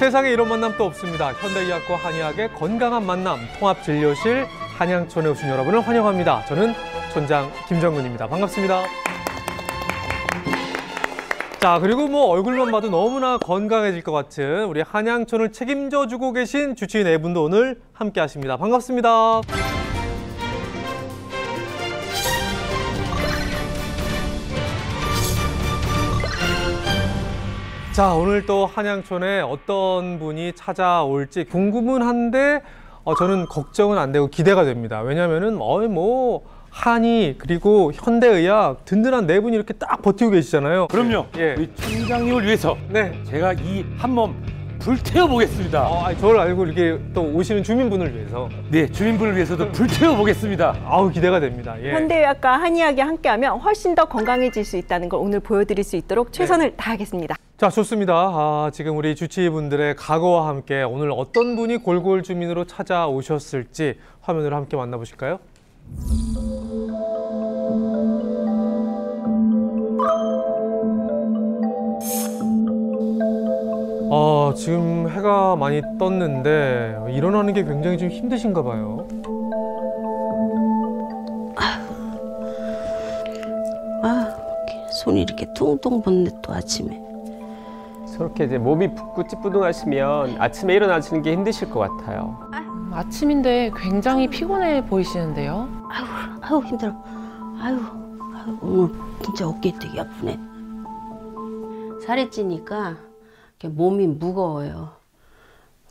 세상에 이런 만남 또 없습니다. 현대의학과 한의학의 건강한 만남, 통합진료실 한양촌에 오신 여러분을 환영합니다. 저는 촌장 김정근입니다. 반갑습니다. 자, 그리고 뭐 얼굴만 봐도 너무나 건강해질 것 같은 우리 한양촌을 책임져 주고 계신 주치의 네 분도 오늘 함께 하십니다. 반갑습니다. 자, 오늘 또 한양촌에 어떤 분이 찾아올지 궁금은 한데 저는 걱정은 안 되고 기대가 됩니다. 왜냐면은 한의 그리고 현대의학 든든한 네 분이 이렇게 딱 버티고 계시잖아요. 그럼요. 예. 우리 촌장님을 위해서 네. 제가 이 한 몸 불태워 보겠습니다. 저를 알고 이렇게 또 오시는 주민분을 위해서. 네, 주민분을 위해서도 불태워 보겠습니다. 아우, 기대가 됩니다. 예. 현대의학과 한의학이 함께하면 훨씬 더 건강해질 수 있다는 걸 오늘 보여드릴 수 있도록 최선을 다하겠습니다. 자, 좋습니다. 지금 우리 주치의분들의 각오와 함께 오늘 어떤 분이 골골 주민으로 찾아오셨을지 화면으로 함께 만나보실까요? 지금 해가 많이 떴는데 일어나는 게 굉장히 좀 힘드신가 봐요. 손이 이렇게 퉁퉁 붓네 또 아침에. 저렇게 이제 몸이 붓고 찌뿌둥하시면 아침에 일어나시는 게 힘드실 것 같아요. 아침인데 굉장히 피곤해 보이시는데요? 아유 힘들어. 아유 오늘 진짜 어깨 되게 아프네. 살이 찌니까 몸이 무거워요.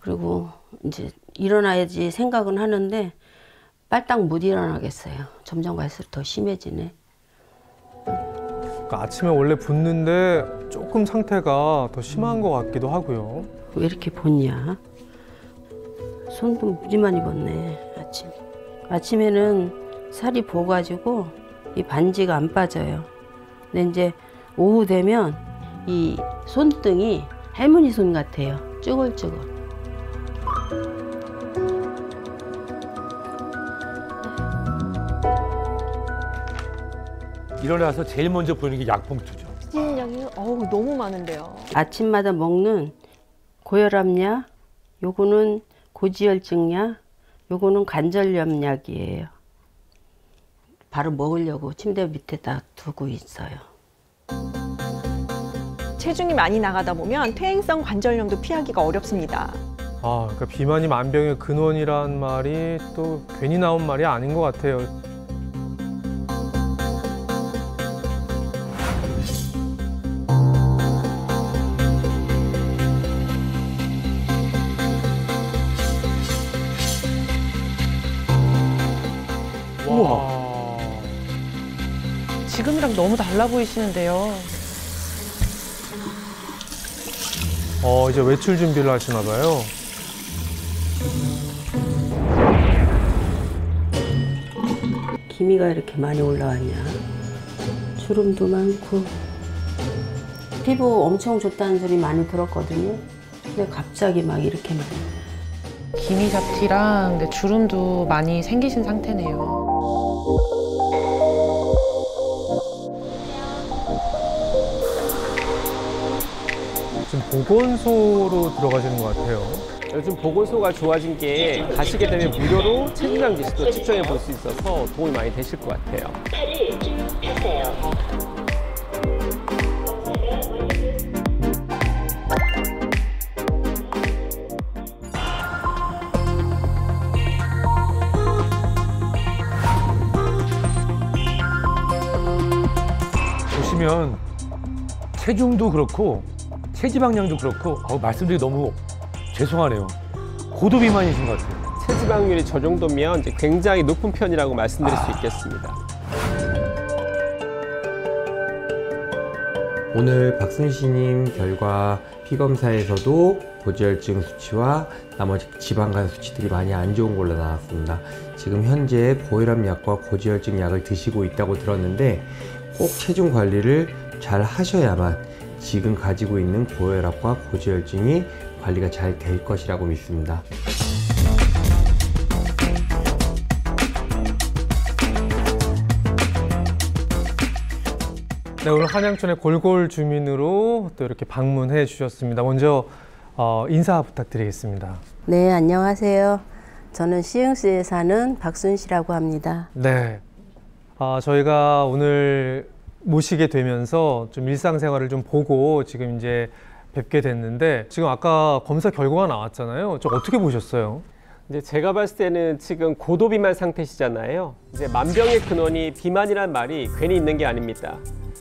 그리고 이제 일어나야지 생각은 하는데 빨딱 못 일어나겠어요. 점점 갈수록 더 심해지네. 그러니까 아침에 원래 붓는데 조금 상태가 더 심한 것 같기도 하고요. 왜 이렇게 붓냐? 손도 무지 많이 붓네 아침에. 아침에는 살이 부어가지고 이 반지가 안 빠져요. 근데 이제 오후 되면 이 손등이 할머니 손 같아요. 쭈글쭈글. 일어나서 제일 먼저 보이는 게 약봉투죠. 진량이 너무 많은데요. 아침마다 먹는 고혈압약, 요거는 고지혈증약, 요거는 관절염약이에요. 바로 먹으려고 침대 밑에다 두고 있어요. 체중이 많이 나가다 보면 퇴행성 관절염도 피하기가 어렵습니다. 그러니까 비만이 만병의 근원이란 말이 또 괜히 나온 말이 아닌 것 같아요. 우와. 지금이랑 너무 달라 보이시는데요. 이제 외출 준비를 하시나 봐요. 기미가 이렇게 많이 올라왔냐? 주름도 많고. 피부 엄청 좋다는 소리 많이 들었거든요. 근데 갑자기 막 이렇게 많이. 기미 잡티랑 주름도 많이 생기신 상태네요. 지금 보건소로 들어가시는 것 같아요. 요즘 보건소가 좋아진 게 가시게 되면 무료로 체중량 지수도 측정해 볼 수 있어서 도움이 많이 되실 것 같아요. 보시면 체중도 그렇고 체지방량도 그렇고 말씀드리기 너무 죄송하네요. 고도비만이신 것 같아요. 체지방률이 저 정도면 이제 굉장히 높은 편이라고 말씀드릴 수 있겠습니다. 오늘 박순시님 결과 피검사에서도 고지혈증 수치와 나머지 지방간 수치들이 많이 안 좋은 걸로 나왔습니다. 지금 현재 고혈압 약과 고지혈증 약을 드시고 있다고 들었는데 꼭 체중 관리를 잘 하셔야만 지금 가지고 있는 고혈압과 고지혈증이 관리가 잘 될 것이라고 믿습니다. 네, 오늘 한양촌의 골골 주민으로 또 이렇게 방문해 주셨습니다. 먼저 인사 부탁드리겠습니다. 네, 안녕하세요. 저는 시흥시에 사는 박순시라고 합니다. 네. 저희가 오늘 모시게 되면서 좀 일상생활을 좀 보고 지금 이제 뵙게 됐는데 지금 아까 검사 결과가 나왔잖아요. 좀 어떻게 보셨어요? 이제 제가 봤을 때는 지금 고도비만 상태시잖아요. 이제 만병의 근원이 비만이란 말이 괜히 있는 게 아닙니다.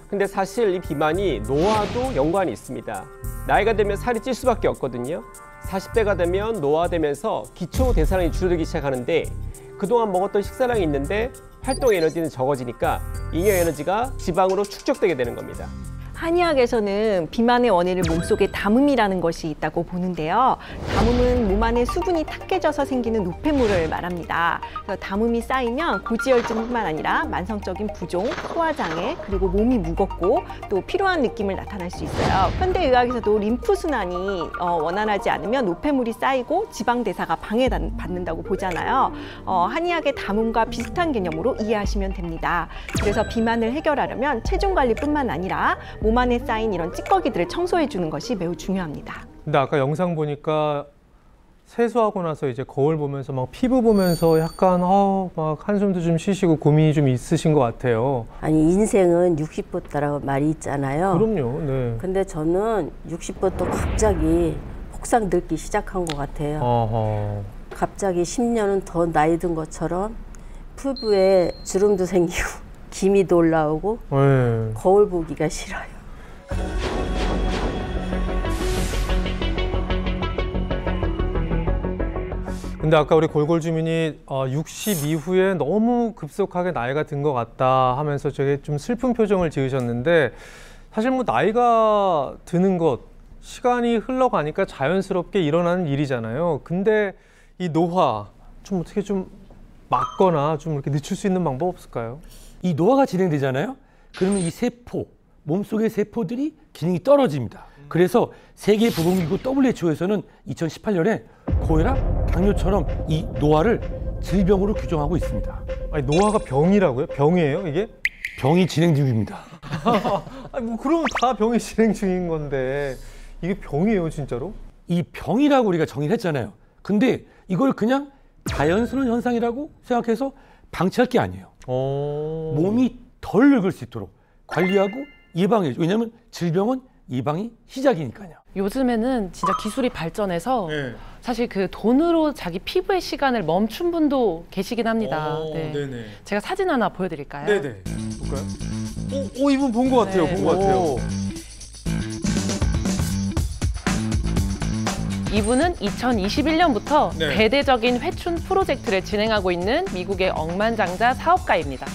근데 사실 이 비만이 노화도 연관이 있습니다. 나이가 되면 살이 찔 수밖에 없거든요. 40대가 되면 노화되면서 기초 대사량이 줄어들기 시작하는데 그동안 먹었던 식사량이 있는데 활동 에너지는 적어지니까 잉여 에너지가 지방으로 축적되게 되는 겁니다. 한의학에서는 비만의 원인을 몸속에 담음이라는 것이 있다고 보는데요. 담음은 몸 안에 수분이 탁해져서 생기는 노폐물을 말합니다. 그래서 담음이 쌓이면 고지혈증뿐만 아니라 만성적인 부종, 소화장애, 그리고 몸이 무겁고 또 피로한 느낌을 나타날 수 있어요. 현대의학에서도 림프순환이 원활하지 않으면 노폐물이 쌓이고 지방대사가 방해받는다고 보잖아요. 한의학의 담음과 비슷한 개념으로 이해하시면 됩니다. 그래서 비만을 해결하려면 체중관리뿐만 아니라 몸 안에 쌓인 이런 찌꺼기들을 청소해 주는 것이 매우 중요합니다. 근데 아까 영상 보니까 세수하고 나서 이제 거울 보면서 막 피부 보면서 약간 막 한숨도 좀 쉬시고 고민이 좀 있으신 것 같아요. 아니, 인생은 60부터라고 말이 있잖아요. 그럼요. 네. 근데 저는 60부터 갑자기 폭삭 늙기 시작한 것 같아요. 갑자기 10년은 더 나이 든 것처럼 피부에 주름도 생기고 기미도 올라오고 네. 거울 보기가 싫어요. 근데 아까 우리 골골 주민이 60 이후에 너무 급속하게 나이가 든 것 같다 하면서 되게 좀 슬픈 표정을 지으셨는데 사실 뭐 나이가 드는 것, 시간이 흘러가니까 자연스럽게 일어나는 일이잖아요. 근데 이 노화 좀 어떻게 좀 막거나 좀 이렇게 늦출 수 있는 방법 없을까요? 이 노화가 진행되잖아요. 그러면 이 세포, 몸속의 세포들이 기능이 떨어집니다. 그래서 세계보건기구 WHO에서는 2018년에 고혈압, 당뇨처럼 이 노화를 질병으로 규정하고 있습니다. 아니 노화가 병이라고요? 병이에요 이게? 병이 진행 중입니다. 아니 뭐 그러면 다 병이 진행 중인 건데 이게 병이에요 진짜로? 이 병이라고 우리가 정의를 했잖아요. 근데 이걸 그냥 자연스러운 현상이라고 생각해서 방치할 게 아니에요. 몸이 덜 늙을 수 있도록 관리하고 예방해줘. 왜냐하면 질병은 예방이 시작이니까요. 요즘에는 진짜 기술이 발전해서 네. 사실 그 돈으로 자기 피부의 시간을 멈춘 분도 계시긴 합니다. 네. 네네. 제가 사진 하나 보여드릴까요? 네네. 볼까요? 오 이분 본 것 같아요. 네. 본 것 같아요. 이분은 2021년부터 네. 대대적인 회춘 프로젝트를 진행하고 있는 미국의 억만장자 사업가입니다.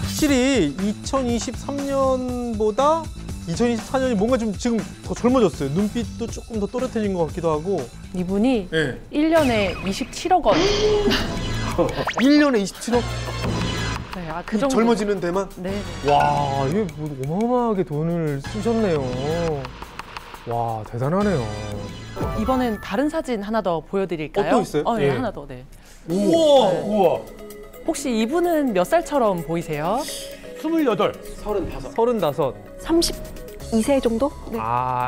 확실히 2023년보다 2024년이 뭔가 좀 지금 더 젊어졌어요. 눈빛도 조금 더 또렷해진 것 같기도 하고. 이분이 네. 1년에 27억 원. 1년에 27억? 네, 그 정도. 젊어지는 데만? 네. 와, 이게 뭐 어마어마하게 돈을 쓰셨네요. 와, 대단하네요. 이번엔 다른 사진 하나 더 보여드릴까요? 또 있어요? 네, 예. 하나 더. 네. 우와! 네. 우와! 혹시 이분은 몇 살처럼 보이세요? 28. 35. 32세 정도? 네.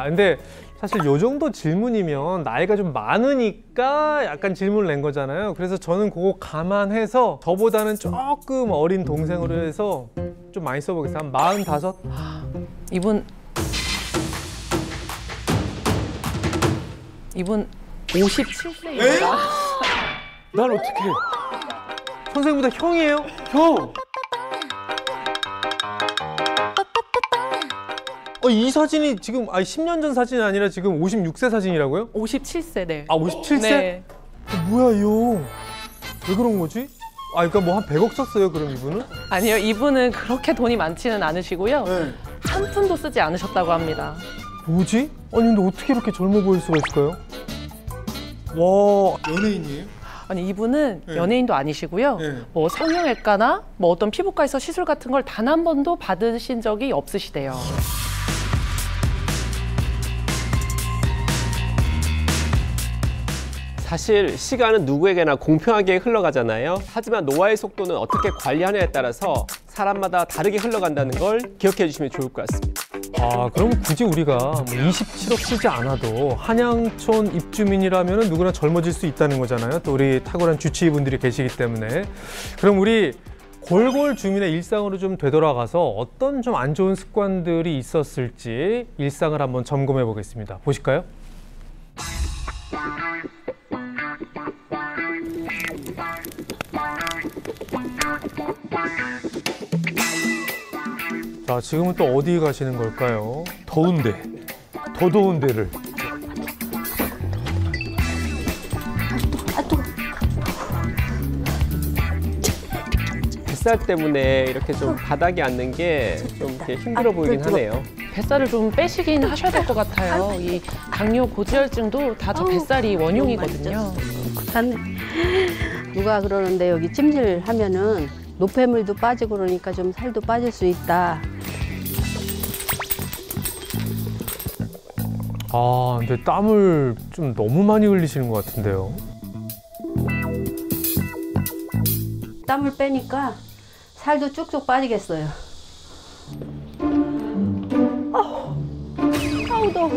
근데 사실 요 정도 질문이면 나이가 좀 많으니까 약간 질문을 낸 거잖아요. 그래서 저는 그거 감안해서 저보다는 조금 어린 동생으로 해서 좀 많이 써보겠어요. 한 45? 이분 57세입니다. 난 어떻게 해? 선생님보다 형이에요? 형! 이 사진이 지금 10년 전 사진이 아니라 지금 56세 사진이라고요? 57세, 네. 57세? 네. 뭐야 이 형? 왜 그런 거지? 그러니까 뭐 한 100억 썼어요 그럼 이분은? 아니요, 이분은 그렇게 돈이 많지는 않으시고요. 네. 한 푼도 쓰지 않으셨다고 합니다. 뭐지? 아니 근데 어떻게 이렇게 젊어 보일 수가 있을까요? 와, 연예인이에요? 아니, 이분은 네. 연예인도 아니시고요. 네. 뭐 성형외과나 뭐 어떤 피부과에서 시술 같은 걸 단 한 번도 받으신 적이 없으시대요. 사실 시간은 누구에게나 공평하게 흘러가잖아요. 하지만 노화의 속도는 어떻게 관리하느냐에 따라서 사람마다 다르게 흘러간다는 걸 기억해 주시면 좋을 것 같습니다. 아, 그럼 굳이 우리가 뭐 27억 쓰지 않아도 한양촌 입주민이라면 누구나 젊어질 수 있다는 거잖아요. 또 우리 탁월한 주치의분들이 계시기 때문에. 그럼 우리 골골 주민의 일상으로 좀 되돌아가서 어떤 좀 안 좋은 습관들이 있었을지 일상을 한번 점검해 보겠습니다. 보실까요? 자, 지금은 또 어디 가시는 걸까요? 더운데, 더 더운 데를. 뱃살 때문에 이렇게 좀 바닥에 앉는 게 좀 이렇게 힘들어 보이긴 하네요. 뱃살을 좀 빼시긴 하셔야 될 것 같아요. 이 당뇨 고지혈증도 다 저 뱃살이 원흉이거든요. 누가 그러는데 여기 찜질하면은 노폐물도 빠지고 그러니까 좀 살도 빠질 수 있다. 아, 근데 땀을 좀 너무 많이 흘리시는 것 같은데요. 땀을 빼니까 살도 쭉쭉 빠지겠어요. 아우 더워.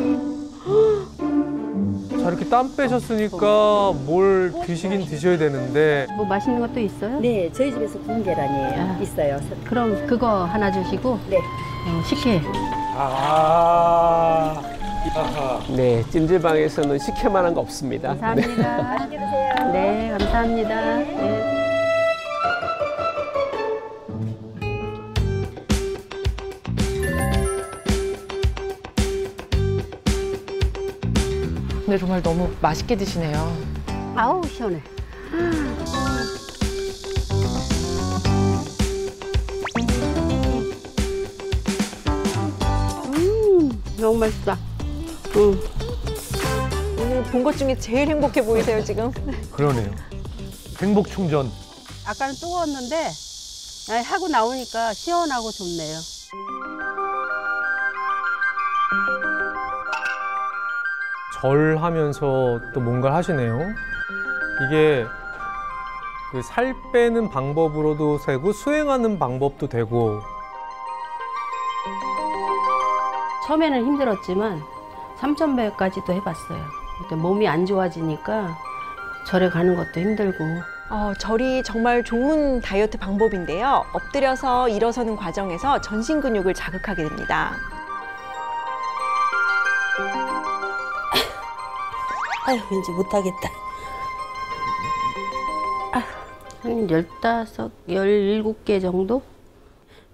자, 이렇게 땀 빼셨으니까 뭘 드시긴 드셔야 되는데 뭐 맛있는 것도 있어요? 네, 저희 집에서 구운 계란이에요. 있어요. 그럼 그거 하나 주시고 네. 식혜. 네, 찜질방에서는 시킬 만한 거 없습니다. 감사합니다. 맛있게 드세요. 네, 감사합니다. 네. 근데 정말 너무 맛있게 드시네요. 아우 시원해. 너무 맛있다. 오늘 본 것 중에 제일 행복해 보이세요, 지금. 그러네요. 행복 충전. 아까는 뜨거웠는데 하고 나오니까 시원하고 좋네요. 절하면서 또 뭔가를 하시네요. 이게 그 살 빼는 방법으로도 되고 수행하는 방법도 되고. 처음에는 힘들었지만 3,000배까지도 해봤어요. 근데 몸이 안 좋아지니까 절에 가는 것도 힘들고. 절이 정말 좋은 다이어트 방법인데요. 엎드려서 일어서는 과정에서 전신 근육을 자극하게 됩니다. 아유, 왠지 못하겠다. 한 15, 17개 정도?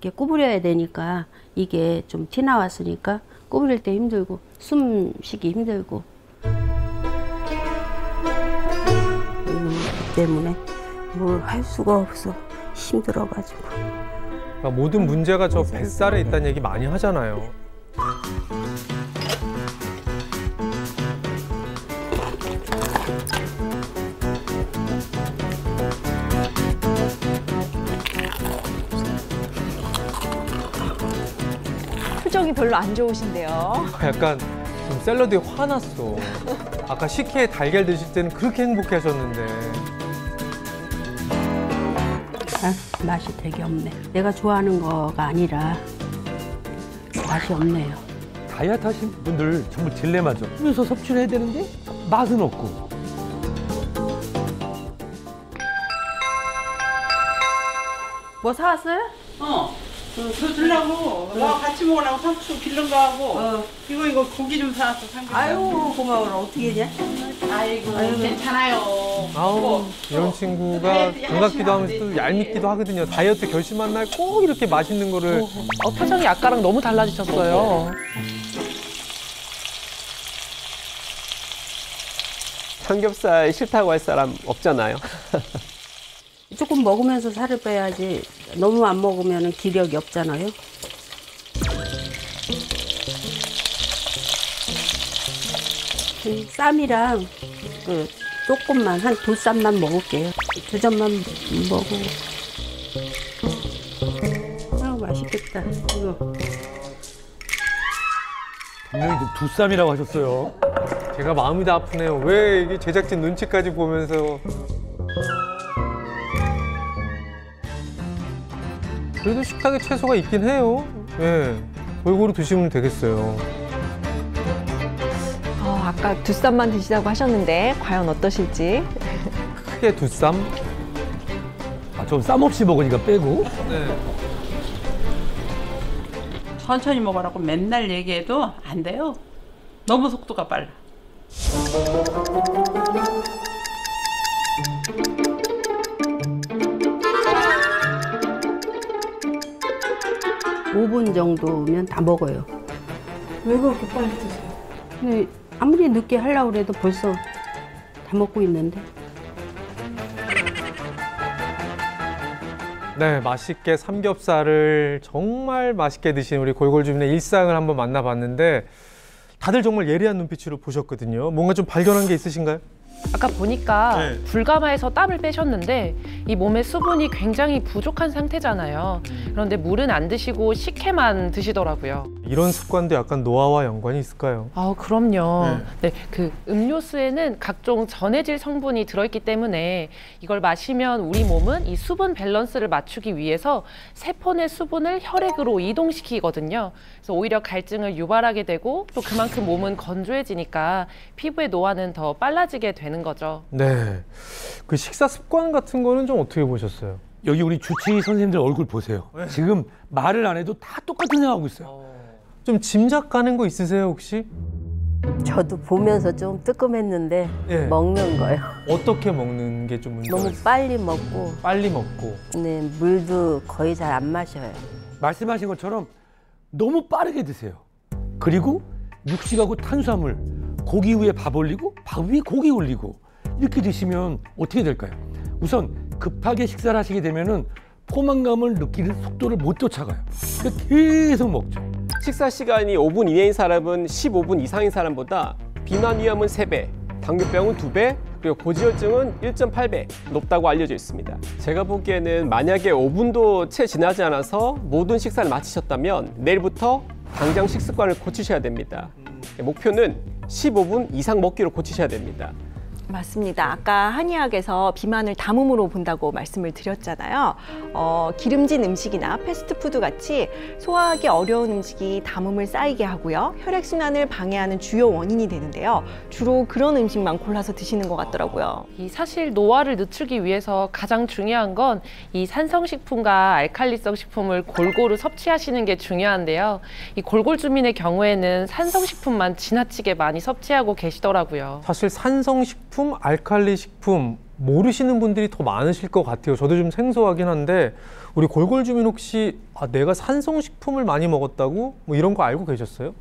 이렇게 구부려야 되니까 이게 좀 티 나왔으니까 구부릴 때 힘들고 숨 쉬기 힘들고 때문에 뭘 할 수가 없어. 힘들어가지고. 그러니까 모든 문제가 저 뱃살에 있다는 얘기 많이 하잖아요. 표정이 별로 안 좋으신데요. 약간 지금 샐러드에 화났어. 아까 식혜에 달걀 드실 때는 그렇게 행복해 하셨는데. 맛이 되게 없네. 내가 좋아하는 거가 아니라 맛이 없네요. 다이어트 하신 분들 정말 딜레마죠. 하면서 섭취를 해야 되는데 맛은 없고. 뭐 사왔어요? 저 주려고 너랑 같이 먹으라고 상추 빌른 거 하고 이거 고기 좀 사왔어. 아유 고마워라. 어떻게 했냐? 아이고 괜찮아요. 아우, 이런 친구가 반갑기도 하면서 또 얄밉기도 하거든요. 다이어트 결심한 날 꼭 이렇게 맛있는 거를. 표정이 아까랑 너무 달라지셨어요. 삼겹살 싫다고 할 사람 없잖아요. 조금 먹으면서 살을 빼야지. 너무 안 먹으면 기력이 없잖아요. 쌈이랑 그 조금만 한 2쌈만 먹을게요. 2점만 먹고. 아 맛있겠다. 이거. 분명히 두 쌈이라고 하셨어요. 제가 마음이 다 아프네요. 왜 이게 제작진 눈치까지 보면서. 그래도 식탁에 채소가 있긴 해요. 예. 골고루 드시면 되겠어요. 아까 두 쌈만 드시라고 하셨는데 과연 어떠실지. 크게 두 쌈. 좀 쌈 없이 먹으니까 빼고. 네. 천천히 먹으라고 맨날 얘기해도 안 돼요. 너무 속도가 빨라. 5분 정도면 다 먹어요. 왜 그렇게 빨리 드세요? 근데 아무리 늦게 하려고 해도 벌써 다 먹고 있는데. 네, 맛있게 삼겹살을 정말 맛있게 드신 우리 골골주민의 일상을 한번 만나봤는데 다들 정말 예리한 눈빛으로 보셨거든요. 뭔가 좀 발견한 게 있으신가요? 아까 보니까 네. 불가마에서 땀을 빼셨는데 이 몸에 수분이 굉장히 부족한 상태잖아요. 그런데 물은 안 드시고 식혜만 드시더라고요. 이런 습관도 약간 노화와 연관이 있을까요? 그럼요. 네, 그 음료수에는 각종 전해질 성분이 들어있기 때문에 이걸 마시면 우리 몸은 이 수분 밸런스를 맞추기 위해서 세포 내 수분을 혈액으로 이동시키거든요. 그래서 오히려 갈증을 유발하게 되고 또 그만큼 몸은 건조해지니까 피부의 노화는 더 빨라지게 되는 거죠. 네, 그 식사 습관 같은 거는 좀 어떻게 보셨어요? 여기 우리 주치의 선생님들 얼굴 보세요. 지금 말을 안 해도 다 똑같은 생각하고 있어요. 좀 짐작 가는 거 있으세요 혹시? 저도 보면서 좀 뜨끔했는데 예. 먹는 거예요. 어떻게 먹는 게 좀 문제가 너무 있어요? 빨리 먹고, 빨리 먹고. 네, 물도 거의 잘 안 마셔요. 말씀하신 것처럼 너무 빠르게 드세요. 그리고 육식하고 탄수화물, 고기 위에 밥 올리고 밥 위에 고기 올리고 이렇게 드시면 어떻게 될까요? 우선 급하게 식사를 하시게 되면은 포만감을 느끼는 속도를 못 쫓아가요. 그러니까 계속 먹죠. 식사 시간이 5분 이내인 사람은 15분 이상인 사람보다 비만 위험은 3배, 당뇨병은 2배, 그리고 고지혈증은 1.8배 높다고 알려져 있습니다. 제가 보기에는 만약에 5분도 채 지나지 않아서 모든 식사를 마치셨다면 내일부터 당장 식습관을 고치셔야 됩니다. 목표는 15분 이상 먹기로 고치셔야 됩니다. 맞습니다. 아까 한의학에서 비만을 담음으로 본다고 말씀을 드렸잖아요. 기름진 음식이나 패스트푸드 같이 소화하기 어려운 음식이 담음을 쌓이게 하고요. 혈액순환을 방해하는 주요 원인이 되는데요. 주로 그런 음식만 골라서 드시는 것 같더라고요. 이 사실 노화를 늦추기 위해서 가장 중요한 건 이 산성식품과 알칼리성 식품을 골고루 섭취하시는 게 중요한데요. 이 골골 주민의 경우에는 산성식품만 지나치게 많이 섭취하고 계시더라고요. 사실 산성식품, 알칼리 식품 모르시는 분들이 더 많으실 것 같아요. 저도 좀 생소하긴 한데 우리 골골 주민 혹시 내가 산성식품을 많이 먹었다고 뭐 이런 거 알고 계셨어요?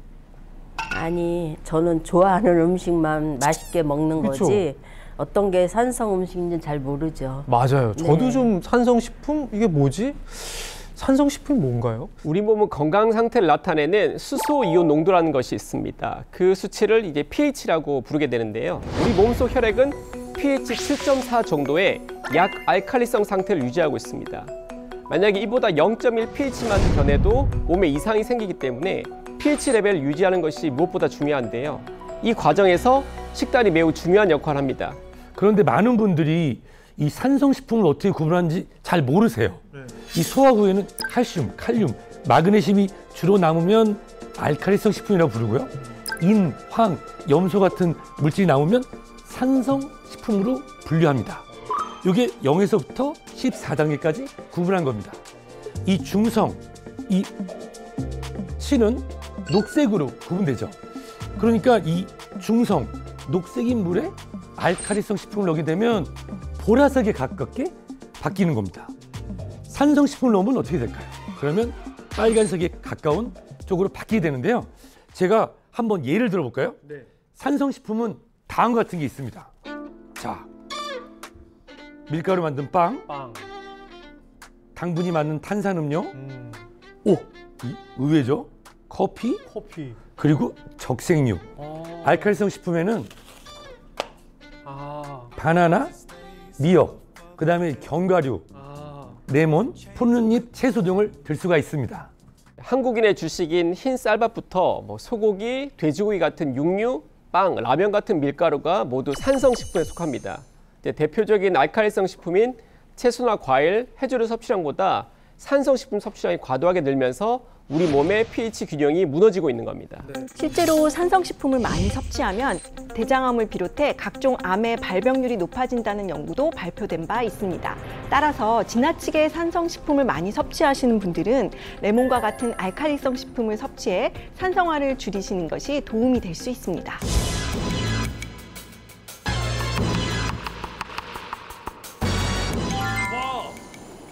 아니, 저는 좋아하는 음식만 맛있게 먹는 그쵸? 거지 어떤 게 산성 음식인지는 잘 모르죠. 맞아요. 저도 네. 좀 산성식품? 이게 뭐지? 산성식품이 뭔가요? 우리 몸은 건강 상태를 나타내는 수소 이온 농도라는 것이 있습니다. 그 수치를 이제 pH라고 부르게 되는데요. 우리 몸속 혈액은 pH 7.4 정도의 약 알칼리성 상태를 유지하고 있습니다. 만약에 이보다 0.1 pH만 변해도 몸에 이상이 생기기 때문에 pH 레벨을 유지하는 것이 무엇보다 중요한데요. 이 과정에서 식단이 매우 중요한 역할을 합니다. 그런데 많은 분들이 이 산성식품을 어떻게 구분하는지 잘 모르세요. 이 소화구에는 칼슘, 칼륨, 마그네슘이 주로 남으면 알칼리성 식품이라고 부르고요. 인, 황, 염소 같은 물질이 남으면 산성식품으로 분류합니다. 이게 0에서부터 14단계까지 구분한 겁니다. 이 중성, 이 실은 녹색으로 구분되죠. 그러니까 이 중성, 녹색인 물에 알칼리성 식품을 넣게 되면 보라색에 가깝게 바뀌는 겁니다. 산성식품을 넣으면 어떻게 될까요? 그러면 빨간색에 가까운 쪽으로 바뀌게 되는데요. 제가 한번 예를 들어볼까요? 네. 산성식품은 다음과 같은 게 있습니다. 자, 밀가루 만든 빵, 당분이 많은 탄산음료, 오, 의외죠? 커피, 그리고 적색류. 알칼리성 식품에는 바나나, 미역, 그 다음에 견과류, 레몬, 푸른잎, 채소 등을 들 수가 있습니다. 한국인의 주식인 흰 쌀밥부터 소고기, 돼지고기 같은 육류, 빵, 라면 같은 밀가루가 모두 산성식품에 속합니다. 대표적인 알칼리성 식품인 채소나 과일, 해조류 섭취량보다 산성식품 섭취량이 과도하게 늘면서 우리 몸의 pH 균형이 무너지고 있는 겁니다. 실제로 산성식품을 많이 섭취하면 대장암을 비롯해 각종 암의 발병률이 높아진다는 연구도 발표된 바 있습니다. 따라서 지나치게 산성식품을 많이 섭취하시는 분들은 레몬과 같은 알칼리성 식품을 섭취해 산성화를 줄이시는 것이 도움이 될 수 있습니다.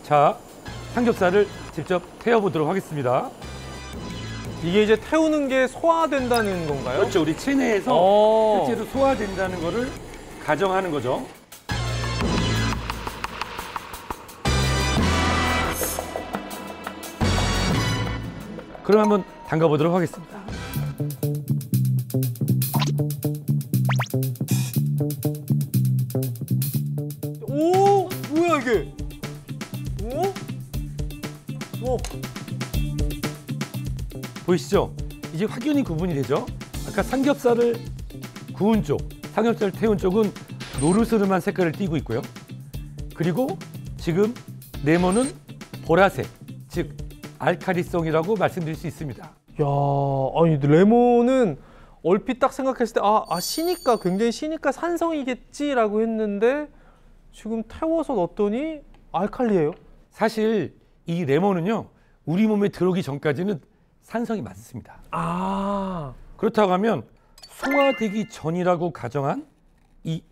자, 삼겹살을 직접 태워보도록 하겠습니다. 이게 이제 태우는 게 소화된다는 건가요? 그렇죠. 우리 체내에서 실제로 소화된다는 거를 가정하는 거죠. 그럼 한번 담가보도록 하겠습니다. 오, 뭐야 이게? 오, 보이시죠? 이제 확연히 구분이 되죠? 아까 삼겹살을 구운 쪽, 삼겹살을 태운 쪽은 노르스름한 색깔을 띠고 있고요. 그리고 지금 레몬은 보라색, 즉 알칼리성이라고 말씀드릴 수 있습니다. 야, 아니 레몬은 얼핏 딱 생각했을 때 시니까 굉장히 시니까 산성이겠지라고 했는데 지금 태워서 넣었더니 알칼리예요. 사실 이 레몬은요, 우리 몸에 들어오기 전까지는 산성이 많습니다. 그렇다고 하면 소화되기 전이라고 가정한 이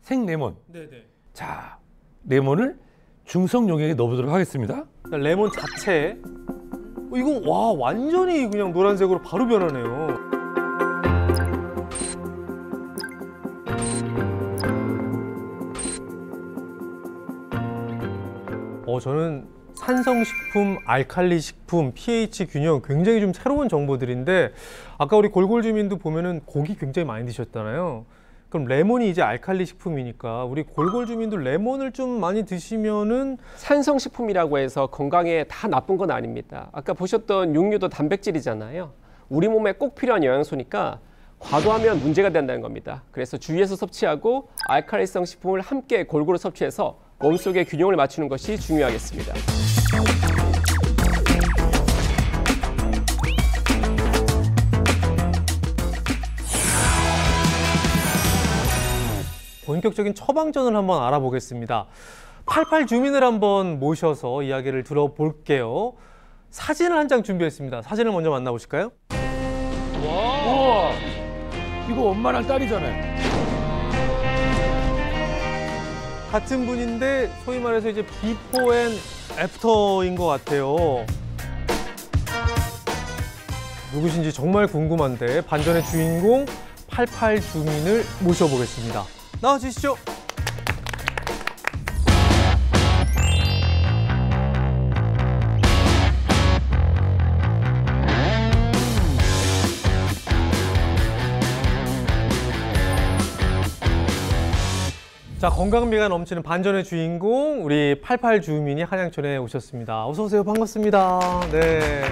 생레몬. 네네. 자, 레몬을 중성 용액에 넣어보도록 하겠습니다. 레몬 자체. 이거 와 완전히 그냥 노란색으로 바로 변하네요. 저는 산성식품, 알칼리식품, pH 균형 굉장히 좀 새로운 정보들인데 아까 우리 골골 주민도 보면은 고기 굉장히 많이 드셨잖아요. 그럼 레몬이 이제 알칼리 식품이니까 우리 골골 주민도 레몬을 좀 많이 드시면은 산성식품이라고 해서 건강에 다 나쁜 건 아닙니다. 아까 보셨던 육류도 단백질이잖아요. 우리 몸에 꼭 필요한 영양소니까 과도하면 문제가 된다는 겁니다. 그래서 주의해서 섭취하고 알칼리성 식품을 함께 골고루 섭취해서 몸속의 균형을 맞추는 것이 중요하겠습니다. 본격적인 처방전을 한번 알아보겠습니다. 88 주민을 한번 모셔서 이야기를 들어볼게요. 사진을 한 장 준비했습니다. 사진을 먼저 만나보실까요? 우와, 이거 엄마랑 딸이잖아요. 같은 분인데 소위 말해서 이제 비포 앤 애프터인 것 같아요. 누구신지 정말 궁금한데 반전의 주인공 88 주민을 모셔보겠습니다. 나와주시죠. 자, 건강미가 넘치는 반전의 주인공 우리 88 주민이 한양촌에 오셨습니다. 어서 오세요. 반갑습니다. 네.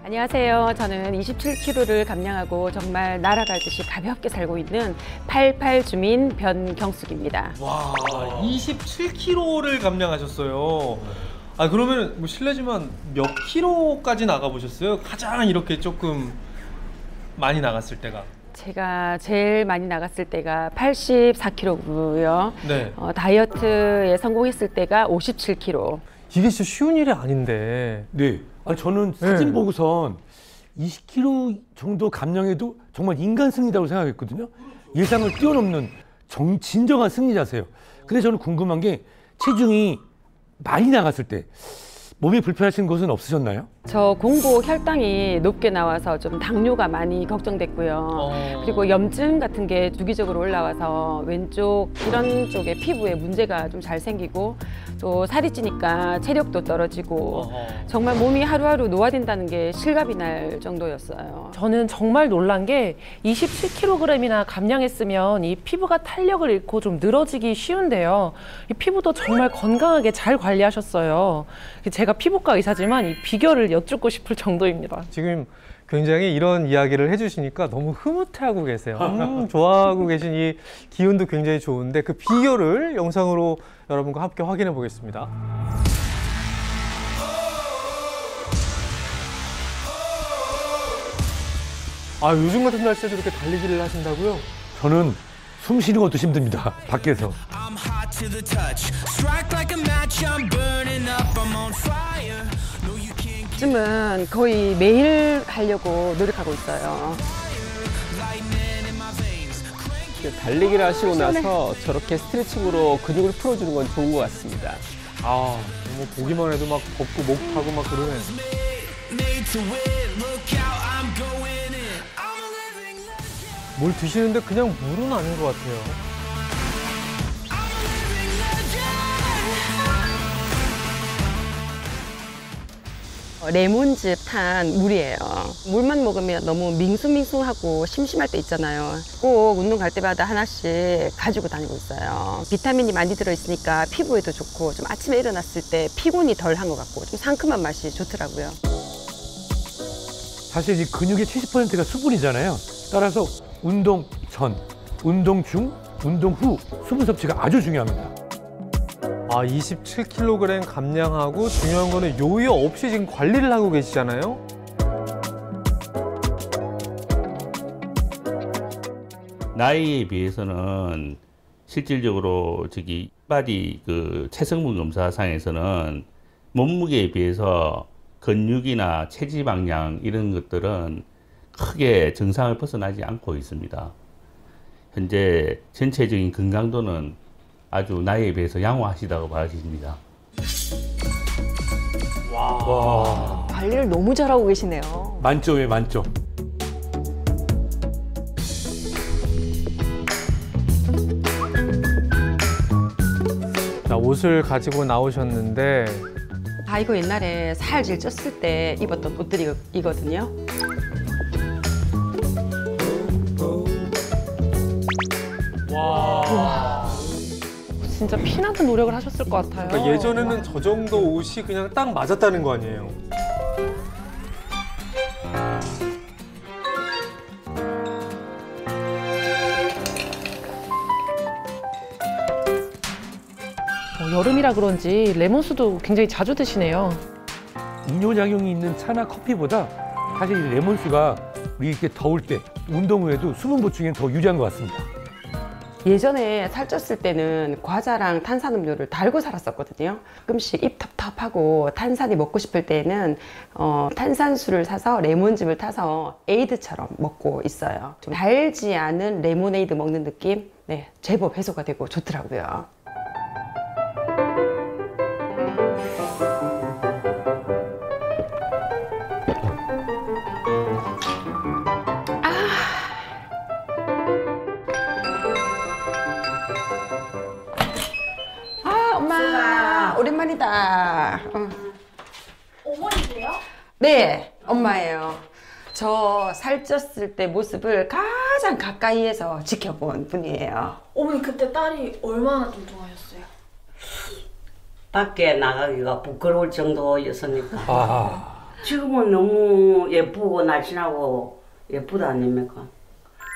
안녕하세요. 저는 27kg를 감량하고 정말 날아가듯이 가볍게 살고 있는 88 주민 변경숙입니다. 와, 27kg를 감량하셨어요. 그러면 뭐 실례지만 몇 킬로까지 나가보셨어요? 가장 이렇게 조금 많이 나갔을 때가? 제가 제일 많이 나갔을 때가 84kg고요. 네. 다이어트에 성공했을 때가 57kg. 이게 진짜 쉬운 일이 아닌데. 네. 저는 사진 보고선 20kg 정도 감량해도 정말 인간 승리라고 생각했거든요. 예상을 뛰어넘는 진정한 승리자세요. 근데 저는 궁금한 게 체중이 많이 나갔을 때 몸이 불편하신 곳은 없으셨나요? 저 공복 혈당이 높게 나와서 좀 당뇨가 많이 걱정됐고요. 그리고 염증 같은 게 주기적으로 올라와서 왼쪽 이런 쪽에 피부에 문제가 좀 잘 생기고 또 살이 찌니까 체력도 떨어지고 정말 몸이 하루하루 노화된다는 게 실감이 날 정도였어요. 저는 정말 놀란 게 27kg이나 감량했으면 이 피부가 탄력을 잃고 좀 늘어지기 쉬운데요. 이 피부도 정말 건강하게 잘 관리하셨어요. 제가 피부과 의사지만 이 비결을 여쭙고 싶을 정도입니다. 지금 굉장히 이런 이야기를 해주시니까 너무 흐뭇해하고 계세요. 좋아하고 계신 이 기운도 굉장히 좋은데 그 비결을 영상으로 여러분과 함께 확인해 보겠습니다. 아, 요즘 같은 날씨에도 이렇게 달리기를 하신다고요? 저는 숨 쉬는 것도 힘듭니다. 밖에서. 요즘은 거의 매일 하려고 노력하고 있어요. 달리기를 하시고 나서 저렇게 스트레칭으로 근육을 풀어주는 건 좋은 것 같습니다. 아, 뭐 보기만 해도 막 덥고 목 타고 막 그러네. 뭘 드시는데 그냥 물은 아닌 것 같아요. 레몬즙 탄 물이에요. 물만 먹으면 너무 밍숭밍숭하고 심심할 때 있잖아요. 꼭 운동 갈 때마다 하나씩 가지고 다니고 있어요. 비타민이 많이 들어있으니까 피부에도 좋고 좀 아침에 일어났을 때 피곤이 덜 한 것 같고 좀 상큼한 맛이 좋더라고요. 사실 이 근육의 70%가 수분이잖아요. 따라서 운동 전, 운동 중, 운동 후 수분 섭취가 아주 중요합니다. 아, 27kg 감량하고 중요한 거는 요요 없이 지금 관리를 하고 계시잖아요. 나이에 비해서는 실질적으로 바디 그 체성분 검사상에서는 몸무게에 비해서 근육이나 체지방량 이런 것들은 크게 정상을 벗어나지 않고 있습니다. 현재 전체적인 건강도는 아주 나이에 비해서 양호하시다고 봐집니다. 와. 관리를 너무 잘하고 계시네요. 만점에 만점. 자, 옷을 가지고 나오셨는데 아, 이거 옛날에 살 제일 쪘을 때 입었던 옷들이거든요. 와. 진짜 피나는 노력을 하셨을 것 같아요. 그러니까 예전에는 저 정도 옷이 그냥 딱 맞았다는 거 아니에요. 여름이라 그런지 레몬수도 굉장히 자주 드시네요. 이뇨작용이 있는 차나 커피보다 사실 이 레몬수가 우리 이렇게 더울 때 운동 후에도 수분 보충에 더 유리한 것 같습니다. 예전에 살쪘을 때는 과자랑 탄산음료를 달고 살았었거든요. 가끔씩 입 텁텁하고 탄산이 먹고 싶을 때는 탄산수를 사서 레몬즙을 타서 에이드처럼 먹고 있어요. 좀 달지 않은 레모네이드 먹는 느낌? 네, 제법 해소가 되고 좋더라고요. 엄마 오랜만이다. 어머니세요? 네, 엄마예요. 저 살쪘을 때 모습을 가장 가까이에서 지켜본 분이에요. 어머니 그때 딸이 얼마나 뚱뚱하셨어요? 밖에 나가기가 부끄러울 정도였으니까. 지금은 너무 예쁘고 날씬하고 예쁘다 아닙니까?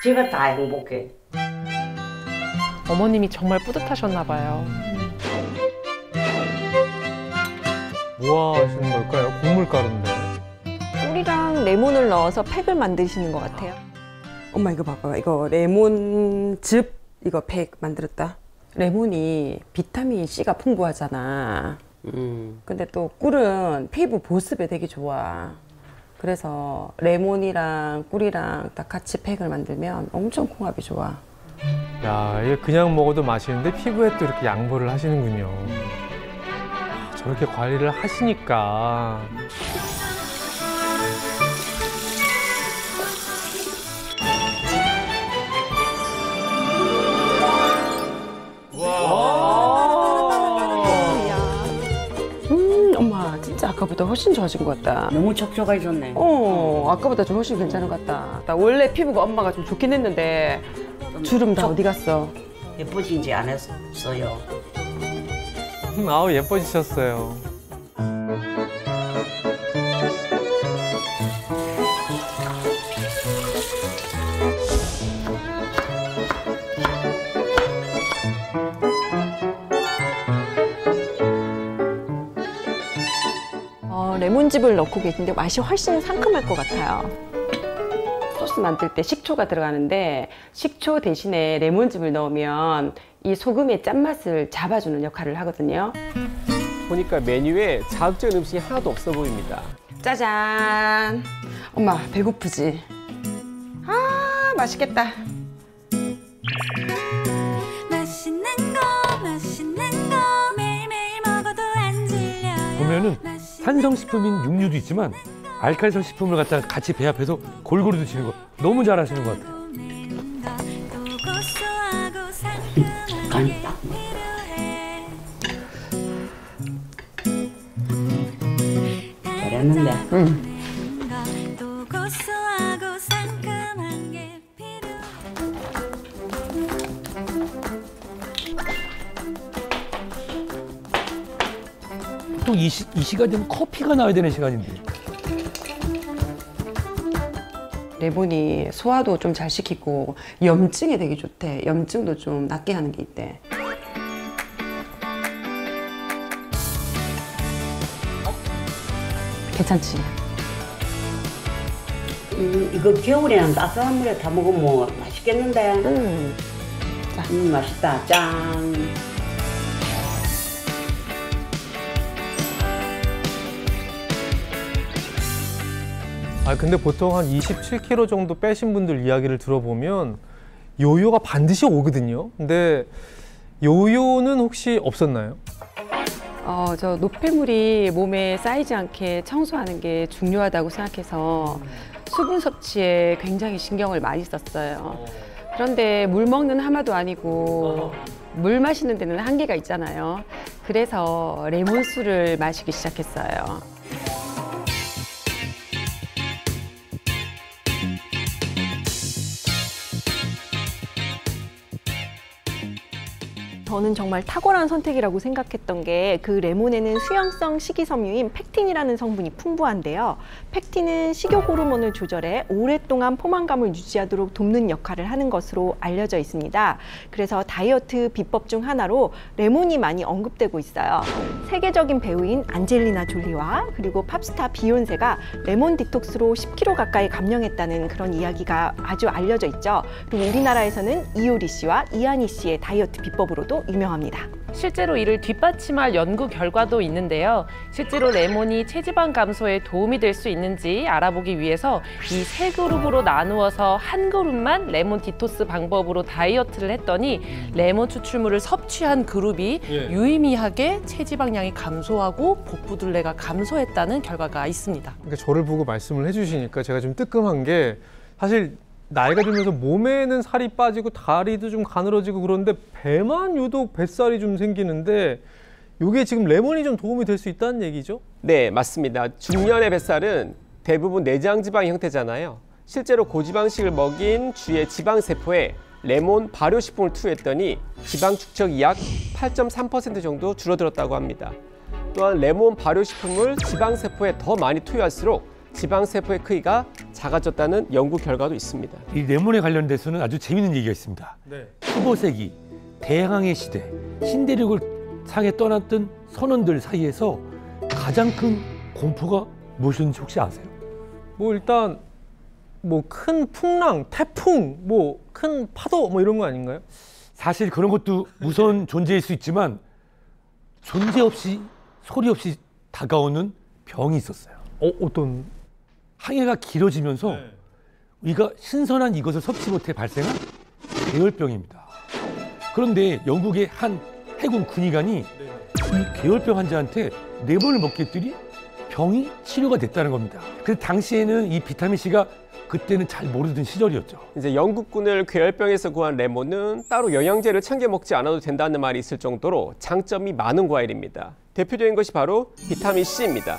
제가 다 행복해. 어머님이 정말 뿌듯하셨나 봐요. 뭐 하시는 걸까요? 곡물가루인데. 꿀이랑 레몬을 넣어서 팩을 만드시는 것 같아요. 엄마 이거 봐봐. 이거 레몬즙 이거 팩 만들었다. 레몬이 비타민 C가 풍부하잖아. 근데 또 꿀은 피부 보습에 되게 좋아. 그래서 레몬이랑 꿀이랑 딱 같이 팩을 만들면 엄청 궁합이 좋아. 야, 이게 그냥 먹어도 맛있는데 피부에 또 이렇게 양보를 하시는군요. 저렇게 관리를 하시니까. 엄마 진짜 아까보다 훨씬 좋아진 것 같다. 너무 촉촉해졌네. 아까보다 좀 훨씬 괜찮은 것 같다. 나 원래 피부가 엄마가 좀 좋긴 했는데 주름 다 어디 갔어? 예뻐진지 안 했어요. 아우, 예뻐지셨어요. 레몬즙을 넣고 계신데 맛이 훨씬 상큼할 것 같아요. 소스 만들 때 식초가 들어가는데 식초 대신에 레몬즙을 넣으면 이 소금의 짠맛을 잡아주는 역할을 하거든요. 보니까 메뉴에 자극적인 음식이 하나도 없어 보입니다. 짜잔! 엄마 배고프지? 아 맛있겠다. 맛있는 거 매일매일 먹어도 안 질려요. 보면은 산성식품인 육류도 있지만 알칼리성 식품을 갖다가 같이 배합해서 골고루 드시는 거 너무 잘하시는 것 같아요. 잘했는데. 또 고소하고 상큼한 게 필요해. 또 이 시간 되면 커피가 나와야 되는 시간인데. 레몬이 소화도 좀 잘 시키고 염증에 되게 좋대. 염증도 좀 낫게 하는 게 있대. 괜찮지? 이거 겨울에는 따뜻한 물에 다 먹으면 맛있겠는데. 자. 맛있다. 짠. 아 근데 보통 한 27kg 정도 빼신 분들 이야기를 들어보면 요요가 반드시 오거든요. 근데 요요는 혹시 없었나요? 저 노폐물이 몸에 쌓이지 않게 청소하는 게 중요하다고 생각해서 수분 섭취에 굉장히 신경을 많이 썼어요. 그런데 물 먹는 하마도 아니고 물 마시는 데는 한계가 있잖아요. 그래서 레몬수를 마시기 시작했어요. 저는 정말 탁월한 선택이라고 생각했던 게 그 레몬에는 수용성 식이섬유인 펙틴이라는 성분이 풍부한데요. 펙틴은 식욕 호르몬을 조절해 오랫동안 포만감을 유지하도록 돕는 역할을 하는 것으로 알려져 있습니다. 그래서 다이어트 비법 중 하나로 레몬이 많이 언급되고 있어요. 세계적인 배우인 안젤리나 졸리와 그리고 팝스타 비욘세가 레몬 디톡스로 10kg 가까이 감량했다는 그런 이야기가 아주 알려져 있죠. 그리고 우리나라에서는 이효리 씨와 이한희 씨의 다이어트 비법으로도 유명합니다. 실제로 이를 뒷받침할 연구 결과도 있는데요. 실제로 레몬이 체지방 감소에 도움이 될 수 있는지 알아보기 위해서 이 세 그룹으로 나누어서 한 그룹만 레몬 디톡스 방법으로 다이어트를 했더니 레몬 추출물을 섭취한 그룹이 유의미하게 체지방량이 감소하고 복부둘레가 감소했다는 결과가 있습니다. 그러니까 저를 보고 말씀을 해주시니까 제가 좀 뜨끔한 게 사실 나이가 들면서 몸에는 살이 빠지고 다리도 좀 가늘어지고 그런데 배만 유독 뱃살이 좀 생기는데 이게 지금 레몬이 좀 도움이 될 수 있다는 얘기죠? 네, 맞습니다. 중년의 뱃살은 대부분 내장 지방 형태잖아요. 실제로 고지방식을 먹인 쥐의 지방세포에 레몬 발효식품을 투여했더니 지방 축적이 약 8.3% 정도 줄어들었다고 합니다. 또한 레몬 발효식품을 지방세포에 더 많이 투여할수록 지방세포의 크기가 작아졌다는 연구 결과도 있습니다. 이 레몬에 관련돼서는 아주 재미있는 얘기가 있습니다. 네. 15세기 대항해 시대 신대륙을 상에 떠났던 선원들 사이에서 가장 큰 공포가 무엇이었는지 혹시 아세요? 뭐 일단 뭐 큰 풍랑, 태풍, 뭐 큰 파도 뭐 이런 거 아닌가요? 사실 그런 것도 무서운 존재일 수 있지만 존재 없이 소리 없이 다가오는 병이 있었어요. 어떤? 항해가 길어지면서 우리가 신선한 이것을 섭취 못해 발생한 괴혈병입니다. 그런데 영국의 한 해군 군의관이 이 괴혈병 환자한테 레몬을 먹게 했더니 병이 치료가 됐다는 겁니다. 그래서 당시에는 이 비타민 C가 그때는 잘 모르던 시절이었죠. 이제 영국군을 괴혈병에서 구한 레몬은 따로 영양제를 챙겨 먹지 않아도 된다는 말이 있을 정도로 장점이 많은 과일입니다. 대표적인 것이 바로 비타민 C입니다.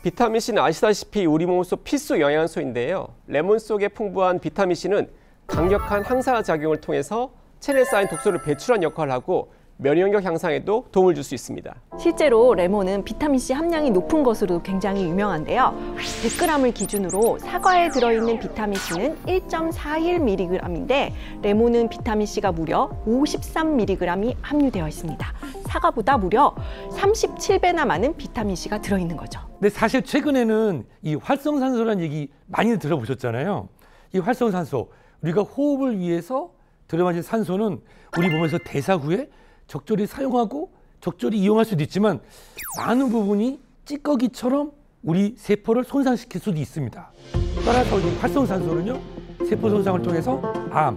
비타민 C는 아시다시피 우리 몸 속 필수 영양소인데요. 레몬 속에 풍부한 비타민 C는 강력한 항산화 작용을 통해서 체내에 쌓인 독소를 배출한 역할을 하고 면역력 향상에도 도움을 줄 수 있습니다. 실제로 레몬은 비타민C 함량이 높은 것으로 굉장히 유명한데요. 100g을 기준으로 사과에 들어있는 비타민C는 1.41mg인데 레몬은 비타민C가 무려 53mg이 함유되어 있습니다. 사과보다 무려 37배나 많은 비타민C가 들어있는 거죠. 근데 사실 최근에는 이 활성산소라는 얘기 많이 들어보셨잖아요. 이 활성산소, 우리가 호흡을 위해서 들어마신 산소는 우리 몸에서 대사 후에 적절히 사용하고 적절히 이용할 수도 있지만 많은 부분이 찌꺼기처럼 우리 세포를 손상시킬 수도 있습니다. 따라서 이 활성산소는요, 세포 손상을 통해서 암,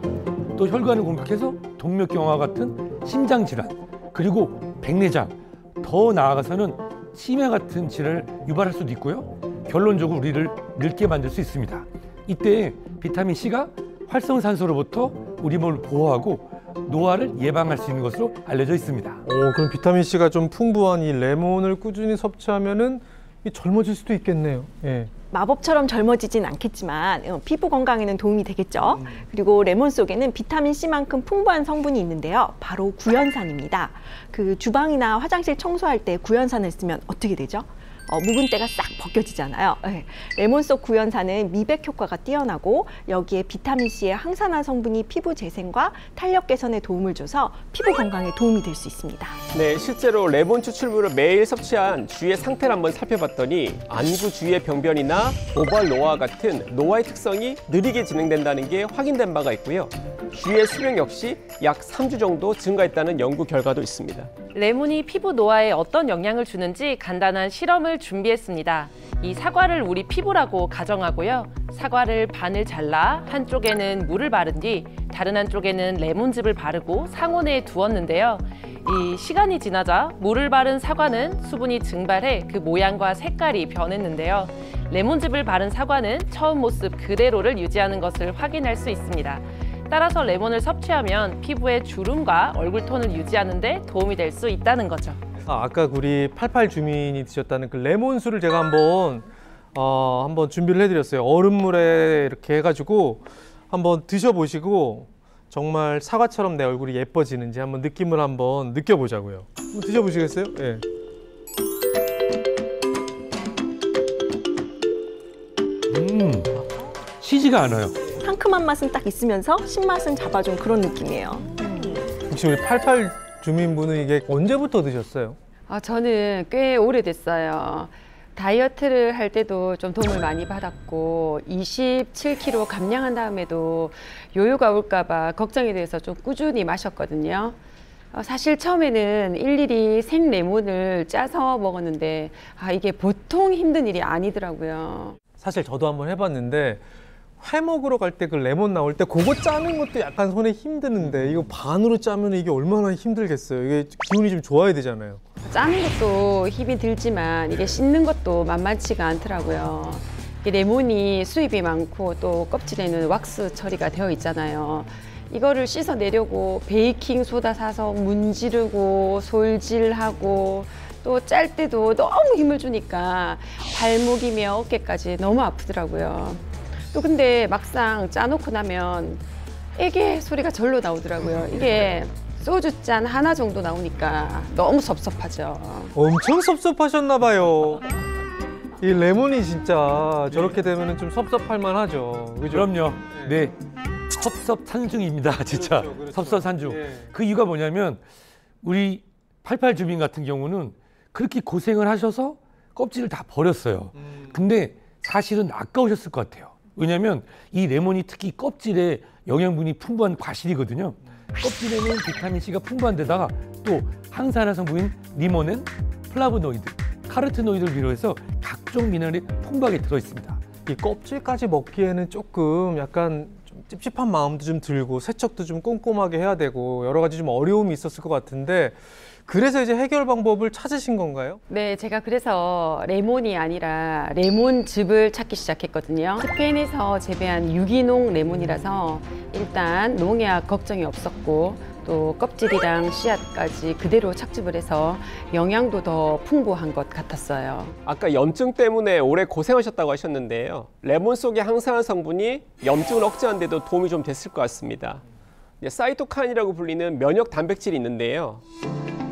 또 혈관을 공격해서 동맥경화 같은 심장질환, 그리고 백내장, 더 나아가서는 치매 같은 질환을 유발할 수도 있고요. 결론적으로 우리를 늙게 만들 수 있습니다. 이때 비타민C가 활성산소로부터 우리 몸을 보호하고 노화를 예방할 수 있는 것으로 알려져 있습니다. 그럼 비타민C가 좀 풍부한 이 레몬을 꾸준히 섭취하면은 젊어질 수도 있겠네요. 예. 마법처럼 젊어지진 않겠지만 피부 건강에는 도움이 되겠죠. 그리고 레몬 속에는 비타민C만큼 풍부한 성분이 있는데요. 바로 구연산입니다. 그 주방이나 화장실 청소할 때 구연산을 쓰면 어떻게 되죠? 묵은 때가 싹 벗겨지잖아요. 네. 레몬 속 구연산은 미백 효과가 뛰어나고 여기에 비타민C의 항산화 성분이 피부 재생과 탄력 개선에 도움을 줘서 피부 건강에 도움이 될 수 있습니다. 네, 실제로 레몬 추출물을 매일 섭취한 주위의 상태를 한번 살펴봤더니 안구 주위의 병변이나 모발 노화 같은 노화의 특성이 느리게 진행된다는 게 확인된 바가 있고요. 주위의 수명 역시 약 3주 정도 증가했다는 연구 결과도 있습니다. 레몬이 피부 노화에 어떤 영향을 주는지 간단한 실험을 준비했습니다. 이 사과를 우리 피부라고 가정하고요. 사과를 반을 잘라 한쪽에는 물을 바른 뒤 다른 한쪽에는 레몬즙을 바르고 상온에 두었는데요. 이 시간이 지나자 물을 바른 사과는 수분이 증발해 그 모양과 색깔이 변했는데요. 레몬즙을 바른 사과는 처음 모습 그대로를 유지하는 것을 확인할 수 있습니다. 따라서 레몬을 섭취하면 피부의 주름과 얼굴 톤을 유지하는 데 도움이 될 수 있다는 거죠. 아까 우리 88 주민이 드셨다는 그 레몬수를 제가 한번 준비를 해드렸어요. 얼음물에 이렇게 해가지고 한번 드셔보시고 정말 사과처럼 내 얼굴이 예뻐지는지 한번 느낌을 한번 느껴보자고요. 한번 드셔보시겠어요? 예. 시지가 않아요. 상큼한 맛은 딱 있으면서 신맛은 잡아준 그런 느낌이에요. 혹시 우리 88 주민분은 이게 언제부터 드셨어요? 저는 꽤 오래됐어요. 다이어트를 할 때도 좀 도움을 많이 받았고 27kg 감량한 다음에도 요요가 올까 봐 걱정이 돼서 좀 꾸준히 마셨거든요. 사실 처음에는 일일이 생레몬을 짜서 먹었는데 이게 보통 힘든 일이 아니더라고요. 사실 저도 한번 해봤는데 회 먹으러 갈 때 그 레몬 나올 때 그거 짜는 것도 약간 손에 힘드는데 이거 반으로 짜면 이게 얼마나 힘들겠어요. 이게 기운이 좀 좋아야 되잖아요. 짜는 것도 힘이 들지만 이게 씻는 것도 만만치가 않더라고요. 이 레몬이 수입이 많고 또 껍질에는 왁스 처리가 되어 있잖아요. 이거를 씻어내려고 베이킹 소다 사서 문지르고 솔질하고 또 짤 때도 너무 힘을 주니까 발목이며 어깨까지 너무 아프더라고요. 또 근데 막상 짜놓고 나면 애게 소리가 절로 나오더라고요. 이게 소주잔 하나 정도 나오니까 너무 섭섭하죠. 엄청 섭섭하셨나 봐요. 이 레몬이 진짜 저렇게 되면 좀 섭섭할 만하죠. 그죠? 그럼요. 네. 섭섭산중입니다. 진짜. 그렇죠. 섭섭산중. 네. 그 이유가 뭐냐면 우리 88 주민 같은 경우는 그렇게 고생을 하셔서 껍질을 다 버렸어요. 근데 사실은 아까우셨을 것 같아요. 왜냐하면 이 레몬이 특히 껍질에 영양분이 풍부한 과실이거든요. 껍질에는 비타민C가 풍부한 데다가 또 항산화 성분인 리모넨, 플라보노이드, 카로티노이드를 비롯해서 각종 미네랄이 풍부하게 들어있습니다. 이 껍질까지 먹기에는 조금 약간 좀 찝찝한 마음도 좀 들고 세척도 좀 꼼꼼하게 해야 되고 여러 가지 좀 어려움이 있었을 것 같은데 그래서 이제 해결 방법을 찾으신 건가요? 네, 제가 그래서 레몬이 아니라 레몬즙을 찾기 시작했거든요. 스페인에서 재배한 유기농 레몬이라서 일단 농약 걱정이 없었고 또 껍질이랑 씨앗까지 그대로 착즙을 해서 영양도 더 풍부한 것 같았어요. 아까 염증 때문에 오래 고생하셨다고 하셨는데요. 레몬 속의 항산화 성분이 염증을 억제하는 데도 도움이 좀 됐을 것 같습니다. 사이토카인이라고 불리는 면역 단백질이 있는데요.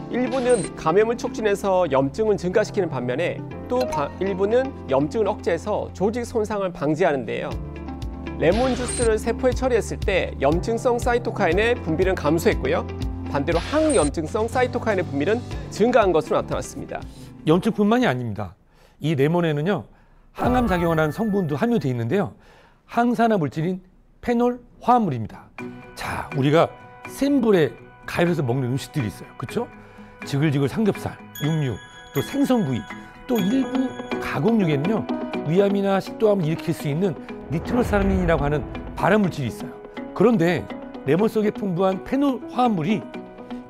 일부는 감염을 촉진해서 염증을 증가시키는 반면에 또 일부는 염증을 억제해서 조직 손상을 방지하는데요. 레몬 주스를 세포에 처리했을 때 염증성 사이토카인의 분비는 감소했고요. 반대로 항염증성 사이토카인의 분비는 증가한 것으로 나타났습니다. 염증뿐만이 아닙니다. 이 레몬에는요 항암작용을 하는 성분도 함유되어 있는데요. 항산화 물질인 페놀 화합물입니다. 자, 우리가 센 불에 가열해서 먹는 음식들이 있어요. 그렇죠? 지글지글 삼겹살, 육류, 또 생선 부위, 또 일부 가공육에는요 위암이나 식도암을 일으킬 수 있는 니트로사민이라고 하는 발암 물질이 있어요. 그런데 레몬 속에 풍부한 페놀 화합물이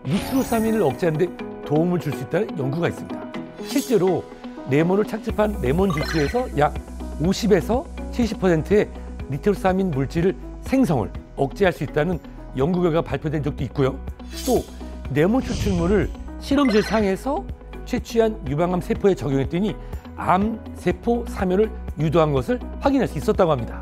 니트로사민을 억제하는 데 도움을 줄 수 있다는 연구가 있습니다. 실제로 레몬을 착즙한 레몬 주스에서 약 50에서 70%의 니트로사민 물질을 생성을 억제할 수 있다는 연구 결과가 발표된 적도 있고요. 또 레몬 추출물을 실험실 상에서 채취한 유방암 세포에 적용했더니 암 세포 사멸을 유도한 것을 확인할 수 있었다고 합니다.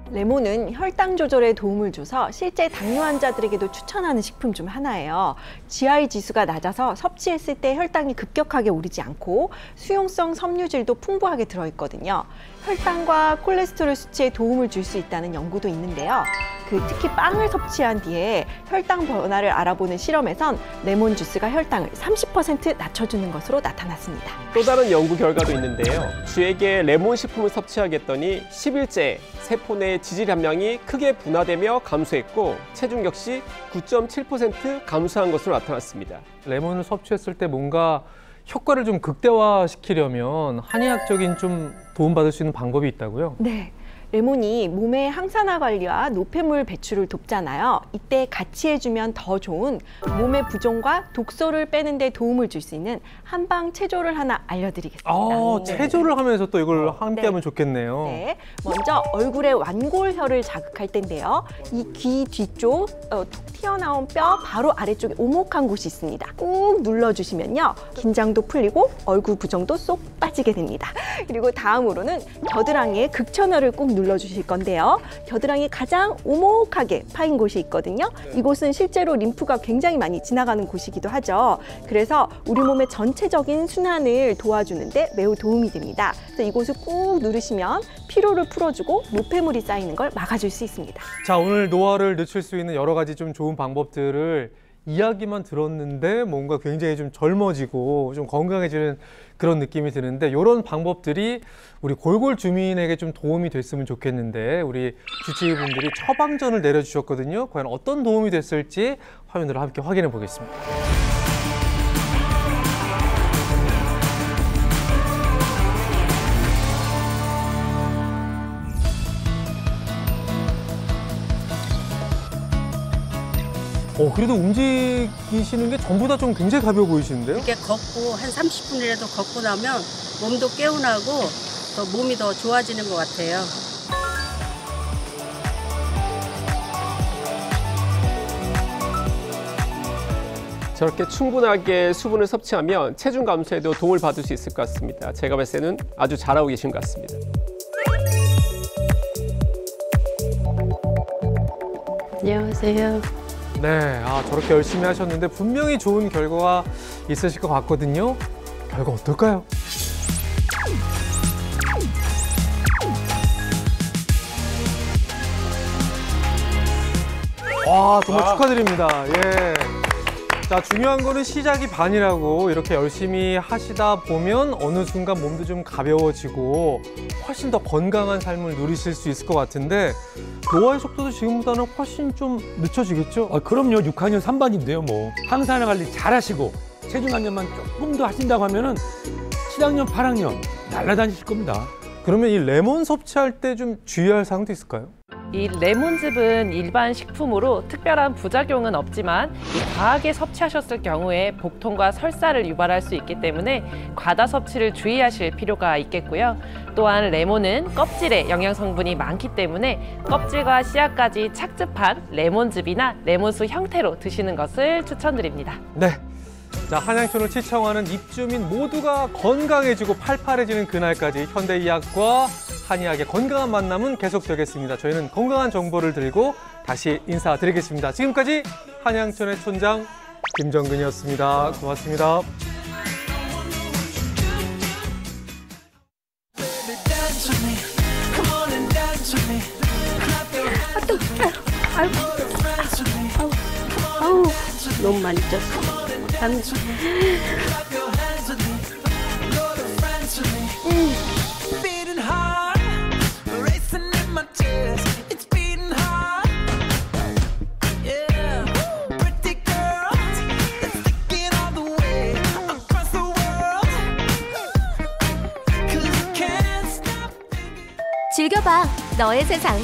레몬은 혈당 조절에 도움을 줘서 실제 당뇨 환자들에게도 추천하는 식품 중 하나예요. GI 지수가 낮아서 섭취했을 때 혈당이 급격하게 오르지 않고 수용성 섬유질도 풍부하게 들어있거든요. 혈당과 콜레스테롤 수치에 도움을 줄 수 있다는 연구도 있는데요. 특히 빵을 섭취한 뒤에 혈당 변화를 알아보는 실험에선 레몬 주스가 혈당을 30% 낮춰주는 것으로 나타났습니다. 또 다른 연구 결과도 있는데요. 쥐에게 레몬 식품을 섭취하게 했더니 10일째 세포 내 지질 함량이 크게 분화되며 감소했고 체중 역시 9.7% 감소한 것으로 나타났습니다. 레몬을 섭취했을 때 뭔가 효과를 좀 극대화시키려면 한의학적인 좀 도움받을 수 있는 방법이 있다고요? 네. 레몬이 몸의 항산화 관리와 노폐물 배출을 돕잖아요. 이때 같이 해주면 더 좋은 몸의 부종과 독소를 빼는 데 도움을 줄 수 있는 한방 체조를 하나 알려드리겠습니다. 체조를 하면서 또 이걸 함께하면 좋겠네요. 네, 먼저 얼굴의 완골혈을 자극할 텐데요. 이 귀 뒤쪽 툭 튀어나온 뼈 바로 아래쪽에 오목한 곳이 있습니다. 꾹 눌러주시면요. 긴장도 풀리고 얼굴 부종도 쏙 빠지게 됩니다. 그리고 다음으로는 겨드랑이에 극천혈을 꾹 눌러주실 건데요. 겨드랑이 가장 오목하게 파인 곳이 있거든요. 이곳은 실제로 림프가 굉장히 많이 지나가는 곳이기도 하죠. 그래서 우리 몸의 전체적인 순환을 도와주는데 매우 도움이 됩니다. 그래서 이곳을 꾹 누르시면 피로를 풀어주고 노폐물이 쌓이는 걸 막아줄 수 있습니다. 자, 오늘 노화를 늦출 수 있는 여러 가지 좀 좋은 방법들을 이야기만 들었는데 뭔가 굉장히 좀 젊어지고 좀 건강해지는 그런 느낌이 드는데 이런 방법들이 우리 골골 주민에게 좀 도움이 됐으면 좋겠는데 우리 주치의분들이 처방전을 내려주셨거든요. 과연 어떤 도움이 됐을지 화면으로 함께 확인해 보겠습니다. 그래도 움직이시는 게 전부 다 좀 굉장히 가벼워 보이시는데요? 이렇게 걷고 한 30분이라도 걷고 나면 몸도 개운하고 더 몸이 더 좋아지는 것 같아요. 저렇게 충분하게 수분을 섭취하면 체중 감소에도 도움을 받을 수 있을 것 같습니다. 제가 봤을 때는 아주 잘하고 계신 것 같습니다. 안녕하세요. 네, 저렇게 열심히 하셨는데 분명히 좋은 결과가 있으실 것 같거든요. 결과 어떨까요? 와, 정말 축하드립니다. 예. 자, 중요한 거는 시작이 반이라고 이렇게 열심히 하시다 보면 어느 순간 몸도 좀 가벼워지고 훨씬 더 건강한 삶을 누리실 수 있을 것 같은데 노화의 속도도 지금보다는 훨씬 좀 늦춰지겠죠? 그럼요. 6학년 3반인데요. 뭐 항산화 관리 잘 하시고 체중 감량만 조금 더 하신다고 하면은 7학년, 8학년 날아다니실 겁니다. 그러면 이 레몬 섭취할 때 좀 주의할 사항도 있을까요? 이 레몬즙은 일반 식품으로 특별한 부작용은 없지만 과하게 섭취하셨을 경우에 복통과 설사를 유발할 수 있기 때문에 과다 섭취를 주의하실 필요가 있겠고요. 또한 레몬은 껍질에 영양 성분이 많기 때문에 껍질과 씨앗까지 착즙한 레몬즙이나 레몬수 형태로 드시는 것을 추천드립니다. 네. 자, 한양촌을 시청하는 입주민 모두가 건강해지고 팔팔해지는 그날까지 현대의학과 한의학의 건강한 만남은 계속되겠습니다. 저희는 건강한 정보를 들고 다시 인사드리겠습니다. 지금까지 한양촌의 촌장 김정근이었습니다. 고맙습니다. 아우, 너무 많이 쪘어. Beating heart, racing in my tears. 즐겨봐. 너의 세상.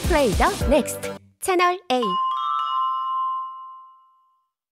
플레이 더 넥스트 채널 A.